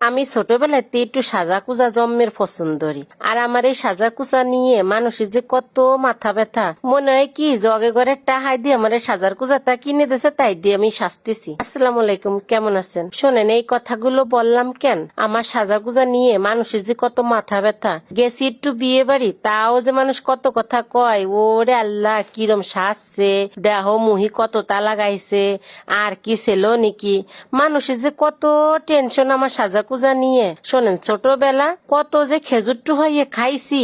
আমি ছোটবেলাতে একটু সাজা কুজা জন্মের পছন্দরি। আর আমার এই সাজা কুজা নিয়ে মানুষের যে কত মাথা ব্যথা, মনে হয় কি জগে ঘরে টাহাই দিয়ে আমার সাজার কুজাটা কিনে দিয়েছে, তাই দিয়ে আমি শাস্তিছি। আসসালামু আলাইকুম, কেমন আছেন? শোনেন, এই কথাগুলো বললাম কেন, আমার সাজা কুজা নিয়ে মানুষের যে কত মাথা ব্যথা। গেছি একটু বিয়ে বাড়ি, তাও যে মানুষ কত কথা কয়, ওরে আল্লাহ কিরম সাজছে, দেহ মুহি কত তা লাগাইছে, আর কি ছিল নাকি। মানুষের যে কত টেনশন আমার সাজা কুজা নিয়ে। শোনেন, ছোটবেলা কত যে খেজুর টুহাইয়ে খাইছি,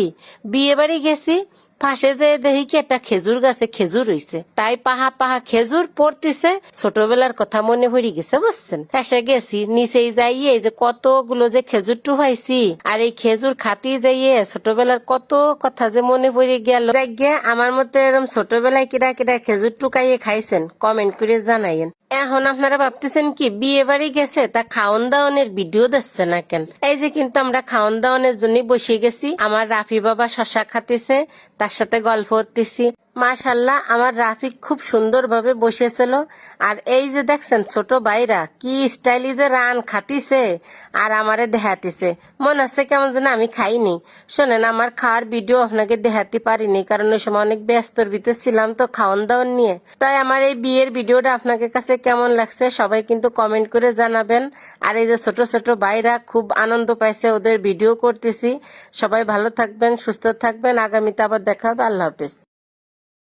বিয়ে বাড়ি গেছি, পাশে যে দেখি কি একটা খেজুর গাছে খেজুর হইছে, তাই পাহা পাহা খেজুর পড়তিছে, ছোটবেলার কথা মনে পড়ে গেছে, বুঝছেন। এসে গেছি নিচেই যাইয়ে যে কতগুলো যে খেজুর টুহাইছি, আর এই খেজুর খাতি যাইয়ে ছোটবেলার কত কথা যে মনে পড়ে গেল। যাইগে আমার মতে এরকম ছোটবেলায় কিরা কিরা খেজুর টুকাইয়ে খাইছেন, কমেন্ট করে জানাইয়েন। এখন আপনারা ভাবতেছেন কি বিয়ে বাড়ি গেছে তা খাওন দাওয়ানের ভিডিও দিচ্ছে না কেন? এই যে কিন্তু আমরা খাওন দাওয়ানের জন্য বসে গেছি। আমার রাফি বাবা শশা খাতিছে, তার সাথে গল্প করতেছি। মাশাল্লাহ, আমার রাফি খুব সুন্দর ভাবে বসেছিল। আর এই যে দেখছেন ছোট ভাইরা কি স্টাইলি যে রান খাতিছে আর আমারে দেখাতিছে, মনে হচ্ছে কেমন যেন আমি খাইনি। শোনেন, আমার খাওয়ার ভিডিও আপনাকে দেখাতে পারিনি, কারণ ওই সময় অনেক ব্যস্তর ভিতরে ছিলাম তো খাওয়ান দাওয়ান নিয়ে। তাই আমার এই বিয়ের ভিডিওটা আপনাকে কাছে কেমন লাগছে সবাই কিন্তু কমেন্ট করে জানাবেন। আর এই যে ছোট ছোট ভাইরা খুব আনন্দ পাইছে, ওদের ভিডিও করতেছি। সবাই ভালো থাকবেন, সুস্থ থাকবেন, আগামীতে আবার দেখা হবে। আল্লাহ হাফেজ।